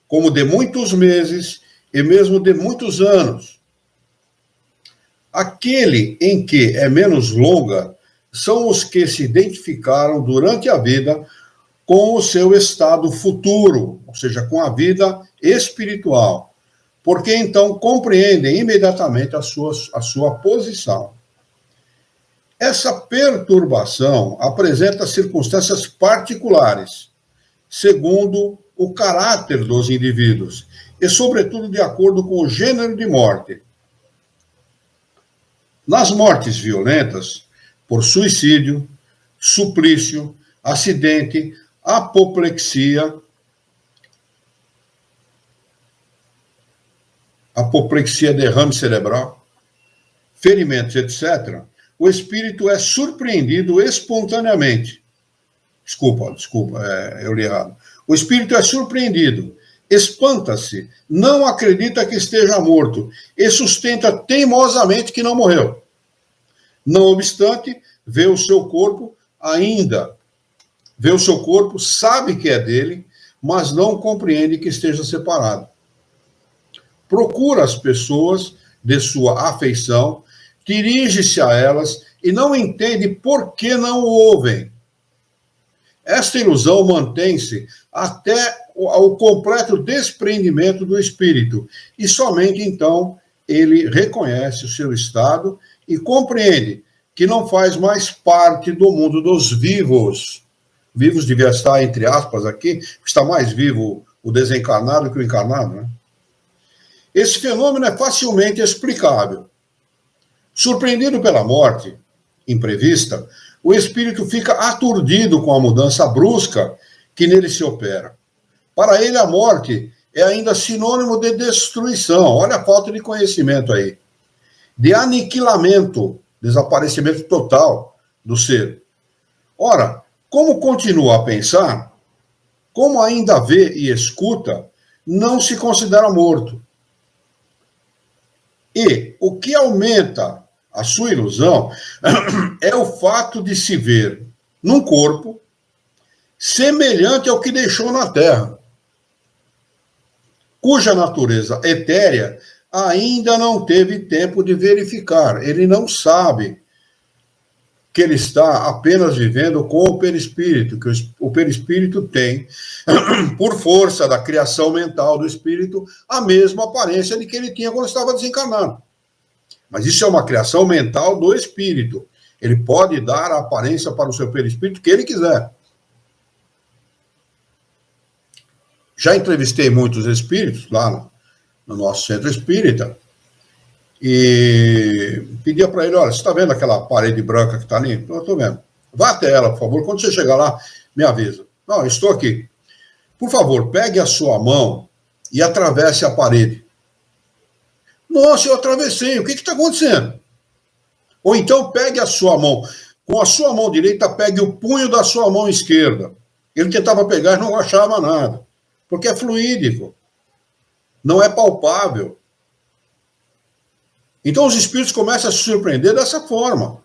A: como de muitos meses e mesmo de muitos anos. Aquele em que é menos longa são os que se identificaram durante a vida com o seu estado futuro, ou seja, com a vida espiritual, porque então compreendem imediatamente a sua posição. Essa perturbação apresenta circunstâncias particulares, segundo o caráter dos indivíduos, e, sobretudo, de acordo com o gênero de morte. Nas mortes violentas, por suicídio, suplício, acidente, apoplexia, derrame cerebral, ferimentos, etc., o espírito é surpreendido espontaneamente. Desculpa, eu li errado. O espírito é surpreendido, espanta-se, não acredita que esteja morto e sustenta teimosamente que não morreu. Não obstante, vê o seu corpo, sabe que é dele, mas não compreende que esteja separado. Procura as pessoas de sua afeição, dirige-se a elas e não entende por que não o ouvem. Esta ilusão mantém-se até o completo desprendimento do espírito, e somente então ele reconhece o seu estado e compreende que não faz mais parte do mundo dos vivos. Vivos devia estar entre aspas aqui, está mais vivo o desencarnado que o encarnado, né? Esse fenômeno é facilmente explicável. Surpreendido pela morte imprevista, o espírito fica aturdido com a mudança brusca que nele se opera. Para ele, a morte é ainda sinônimo de destruição. Olha a falta de conhecimento aí. De aniquilamento, desaparecimento total do ser. Ora, como continua a pensar, como ainda vê e escuta, não se considera morto. E o que aumenta a sua ilusão é o fato de se ver num corpo semelhante ao que deixou na Terra, cuja natureza etérea ainda não teve tempo de verificar. Ele não sabe que ele está apenas vivendo com o perispírito, que o perispírito tem, por força da criação mental do espírito, a mesma aparência de que ele tinha quando estava desencarnado. Mas isso é uma criação mental do espírito. Ele pode dar a aparência para o seu perispírito que ele quiser. Já entrevistei muitos espíritos lá no nosso centro espírita, e pedia para ele, olha, você está vendo aquela parede branca que está ali? Eu estou vendo. Vá até ela, por favor. Quando você chegar lá, me avisa. Não, estou aqui. Por favor, pegue a sua mão e atravesse a parede. Nossa, eu atravessei. O que está acontecendo? Ou então pegue a sua mão. Com a sua mão direita, pegue o punho da sua mão esquerda. Ele tentava pegar e não achava nada. Porque é fluídico. Não é palpável. Então os espíritos começam a se surpreender dessa forma.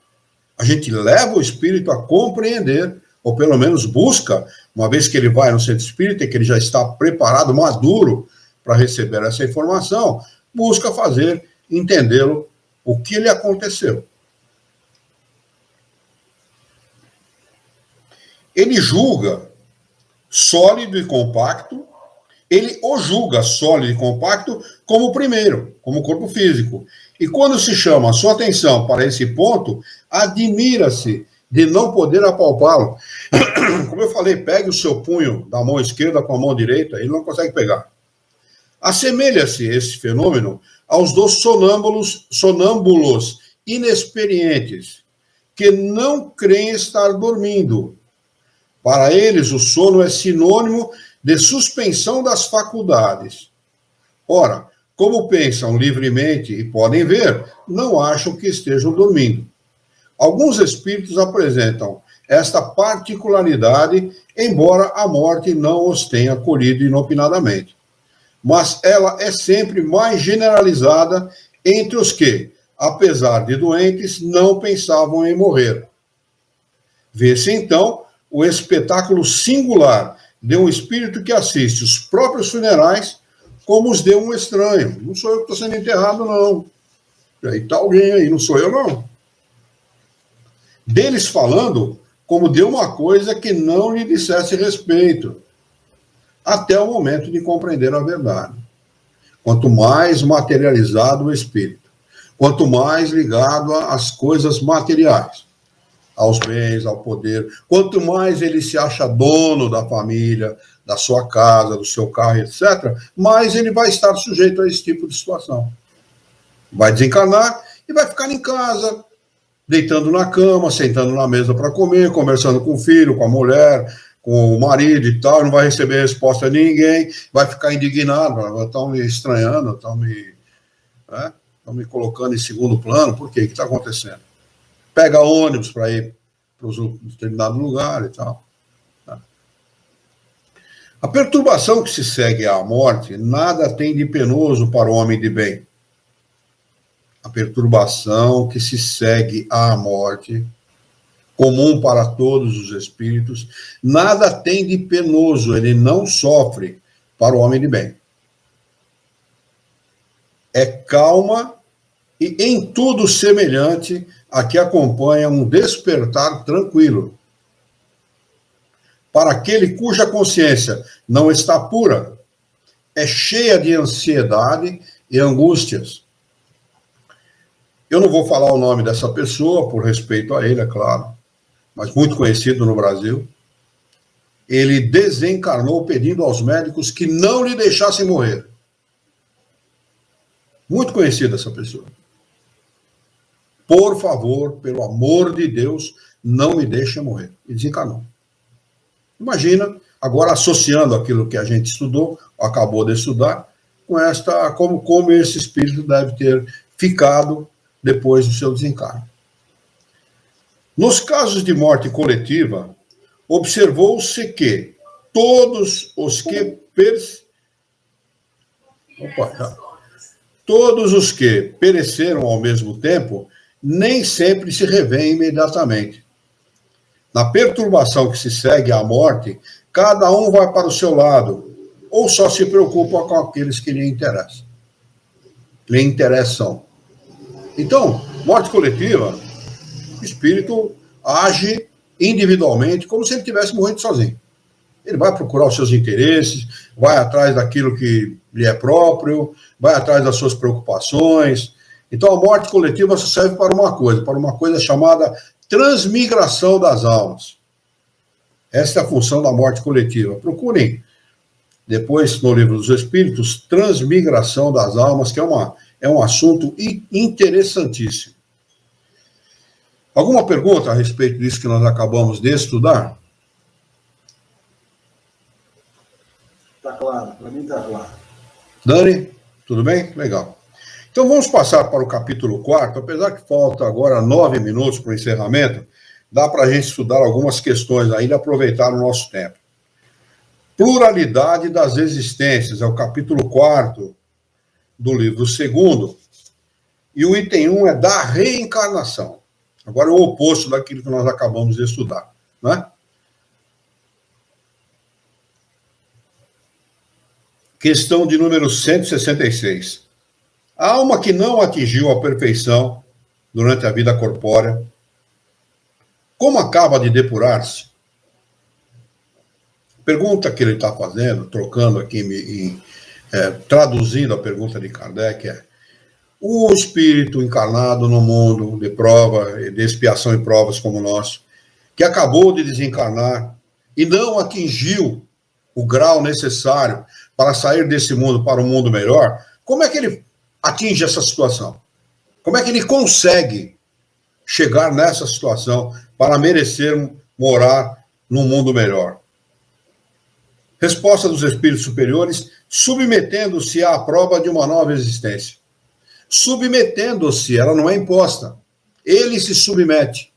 A: A gente leva o espírito a compreender, ou pelo menos busca, uma vez que ele vai no centro espírita, que ele já está preparado, maduro, para receber essa informação, busca fazer, entendê-lo, o que lhe aconteceu. Ele julga sólido e compacto, ele o julga sólido e compacto como o primeiro, como o corpo físico. E quando se chama a sua atenção para esse ponto, admira-se de não poder apalpá-lo. Como eu falei, pegue o seu punho da mão esquerda com a mão direita, ele não consegue pegar. Assemelha-se esse fenômeno aos dos sonâmbulos inexperientes, que não creem estar dormindo. Para eles, o sono é sinônimo de suspensão das faculdades. Ora, como pensam livremente e podem ver, não acham que estejam dormindo. Alguns espíritos apresentam esta particularidade, embora a morte não os tenha acolhido inopinadamente. Mas ela é sempre mais generalizada entre os que, apesar de doentes, não pensavam em morrer. Vê-se, então, o espetáculo singular de um espírito que assiste os próprios funerais como os de um estranho. Não sou eu que estou sendo enterrado, não. Aí está alguém aí, não sou eu, não. Deles falando como de uma coisa que não lhe dissesse respeito, até o momento de compreender a verdade. Quanto mais materializado o espírito, quanto mais ligado às coisas materiais, aos bens, ao poder, quanto mais ele se acha dono da família, da sua casa, do seu carro, etc., mais ele vai estar sujeito a esse tipo de situação. Vai desencarnar e vai ficar em casa, deitando na cama, sentando na mesa para comer, conversando com o filho, com a mulher, com o marido e tal, não vai receber resposta de ninguém, vai ficar indignado, estão me estranhando, estão me colocando em segundo plano, por quê? O que está acontecendo? Pega ônibus para ir para um determinado lugar e tal. A perturbação que se segue à morte nada tem de penoso para o homem de bem. A perturbação que se segue à morte, comum para todos os espíritos, nada tem de penoso, ele não sofre para o homem de bem. É calma e em tudo semelhante a que acompanha um despertar tranquilo. Para aquele cuja consciência não está pura, é cheia de ansiedade e angústias. Eu não vou falar o nome dessa pessoa, por respeito a ele, é claro, mas muito conhecido no Brasil. Ele desencarnou pedindo aos médicos que não lhe deixassem morrer. Muito conhecida essa pessoa. Por favor, pelo amor de Deus, não me deixem morrer. E desencarnou. Imagina, agora associando aquilo que a gente estudou, acabou de estudar, com esta, como esse espírito deve ter ficado depois do seu desencarne. Nos casos de morte coletiva, observou-se que todos os que pereceram ao mesmo tempo nem sempre se revêem imediatamente. Na perturbação que se segue à morte, cada um vai para o seu lado, ou só se preocupa com aqueles que lhe interessam. Então, morte coletiva, o espírito age individualmente, como se ele estivesse morrendo sozinho. Ele vai procurar os seus interesses, vai atrás daquilo que lhe é próprio, vai atrás das suas preocupações. Então, a morte coletiva só serve para uma coisa chamada transmigração das almas. Essa é a função da morte coletiva. Procurem, depois, no Livro dos Espíritos, transmigração das almas, que é é um assunto interessantíssimo. Alguma pergunta a respeito disso que nós acabamos de estudar?
B: Está claro, para mim está claro.
A: Dani, tudo bem? Legal. Então vamos passar para o capítulo 4, apesar que falta agora 9 minutos para o encerramento, dá para a gente estudar algumas questões ainda, aproveitar o nosso tempo. Pluralidade das existências, é o capítulo 4 do livro 2º, e o item 1 é da reencarnação. Agora é o oposto daquilo que nós acabamos de estudar, né? Questão de número 166. A alma que não atingiu a perfeição durante a vida corpórea, como acaba de depurar-se? Pergunta que ele está fazendo, trocando aqui, traduzindo a pergunta de Kardec, é: o espírito encarnado no mundo de prova, de expiação e provas como o nosso, que acabou de desencarnar e não atingiu o grau necessário para sair desse mundo para um mundo melhor, como é que ele atinge essa situação? Como é que ele consegue chegar nessa situação para merecer morar num mundo melhor? Resposta dos espíritos superiores: submetendo-se à prova de uma nova existência. Submetendo-se, ela não é imposta. Ele se submete.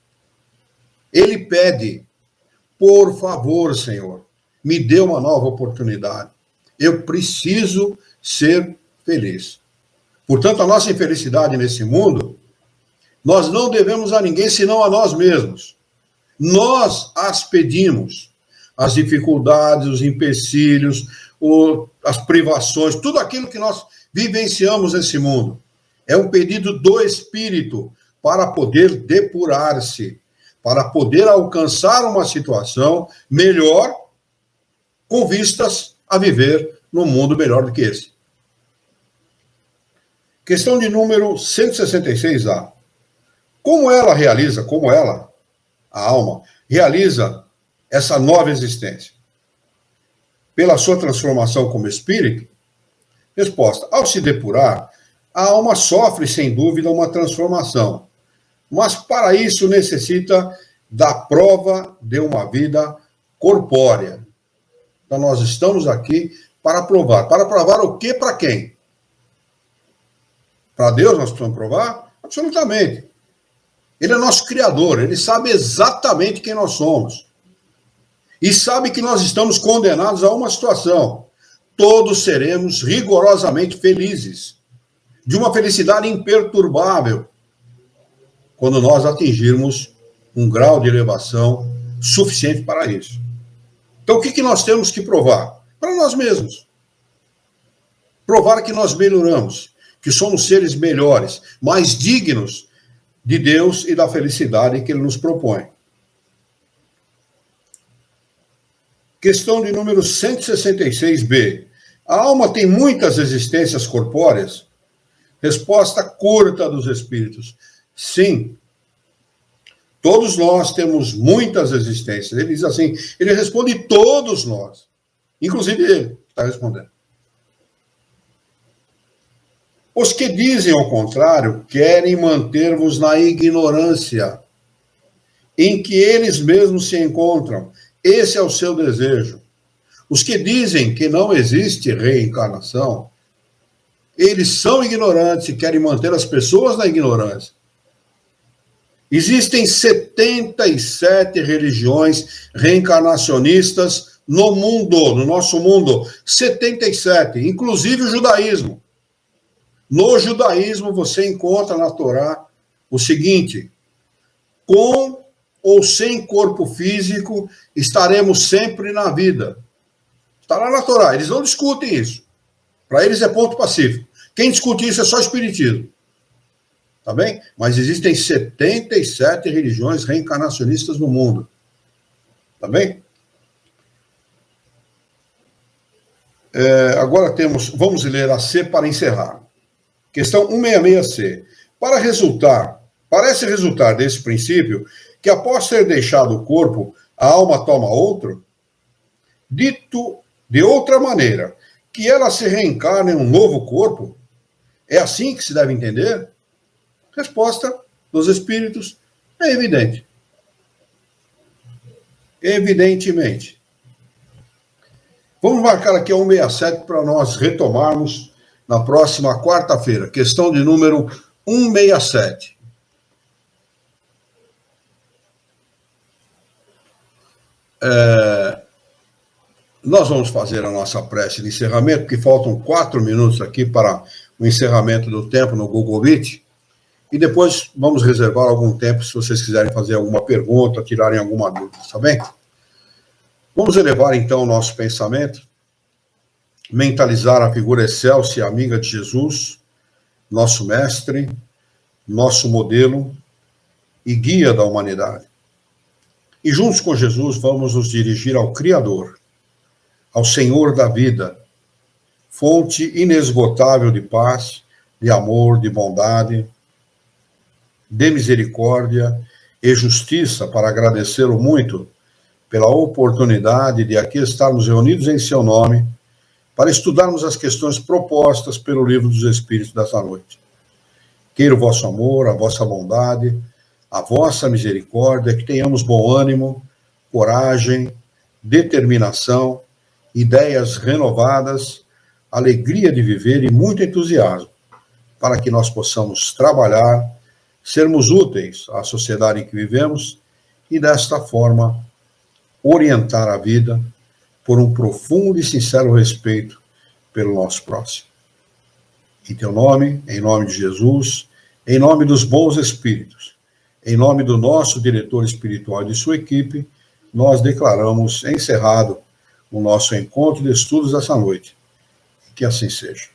A: Ele pede: por favor, Senhor, me dê uma nova oportunidade. Eu preciso ser feliz. Portanto, a nossa infelicidade nesse mundo, nós não devemos a ninguém senão a nós mesmos. Nós as pedimos. As dificuldades, os empecilhos, as privações, tudo aquilo que nós vivenciamos nesse mundo. É um pedido do Espírito para poder depurar-se, para poder alcançar uma situação melhor, com vistas a viver num mundo melhor do que esse. Questão de número 166A. Como ela, a alma, realiza essa nova existência? Pela sua transformação como espírito? Resposta: ao se depurar, a alma sofre, sem dúvida, uma transformação. Mas, para isso, necessita da prova de uma vida corpórea. Então, nós estamos aqui para provar. Para provar o quê? Para quem? Para Deus nós precisamos provar? Absolutamente. Ele é nosso Criador, ele sabe exatamente quem nós somos. E sabe que nós estamos condenados a uma situação. Todos seremos rigorosamente felizes, de uma felicidade imperturbável, quando nós atingirmos um grau de elevação suficiente para isso. Então, o que nós temos que provar? Para nós mesmos. Provar que nós melhoramos, que somos seres melhores, mais dignos de Deus e da felicidade que Ele nos propõe. Questão de número 166B. A alma tem muitas existências corpóreas? Resposta curta dos espíritos: sim. Todos nós temos muitas existências. Ele diz assim, ele responde todos nós. Inclusive ele está respondendo. Os que dizem ao contrário querem manter-vos na ignorância em que eles mesmos se encontram. Esse é o seu desejo. Os que dizem que não existe reencarnação, eles são ignorantes e querem manter as pessoas na ignorância. Existem 77 religiões reencarnacionistas no mundo, no nosso mundo. 77, inclusive o judaísmo. No judaísmo você encontra na Torá o seguinte: com ou sem corpo físico, estaremos sempre na vida. Está lá na Torá, eles não discutem isso. Para eles é ponto pacífico. Quem discute isso é só espiritismo. Tá bem? Mas existem 77 religiões reencarnacionistas no mundo. Tá bem? Agora vamos ler a C para encerrar. Questão 166C. Parece resultar desse princípio que após ter deixado o corpo, a alma toma outro? Dito de outra maneira, que ela se reencarna em um novo corpo? É assim que se deve entender? Resposta dos espíritos é evidente. Evidentemente. Vamos marcar aqui a 167 para nós retomarmos na próxima quarta-feira. Questão de número 167. Nós vamos fazer a nossa prece de encerramento, porque faltam 4 minutos aqui para o encerramento do tempo no Google Meet, e depois vamos reservar algum tempo se vocês quiserem fazer alguma pergunta, tirarem alguma dúvida, tá bem? Vamos elevar então o nosso pensamento, mentalizar a figura excelsa e amiga de Jesus, nosso mestre, nosso modelo e guia da humanidade. E juntos com Jesus vamos nos dirigir ao Criador, ao Senhor da vida, fonte inesgotável de paz, de amor, de bondade, de misericórdia e justiça, para agradecê-lo muito pela oportunidade de aqui estarmos reunidos em seu nome, para estudarmos as questões propostas pelo Livro dos Espíritos dessa noite. Queira o vosso amor, a vossa bondade, a vossa misericórdia, que tenhamos bom ânimo, coragem, determinação, ideias renovadas, alegria de viver e muito entusiasmo, para que nós possamos trabalhar, sermos úteis à sociedade em que vivemos e, desta forma, orientar a vida por um profundo e sincero respeito pelo nosso próximo. Em teu nome, em nome de Jesus, em nome dos bons espíritos, em nome do nosso diretor espiritual e de sua equipe, nós declaramos encerrado o nosso encontro de estudos dessa noite. Que assim seja.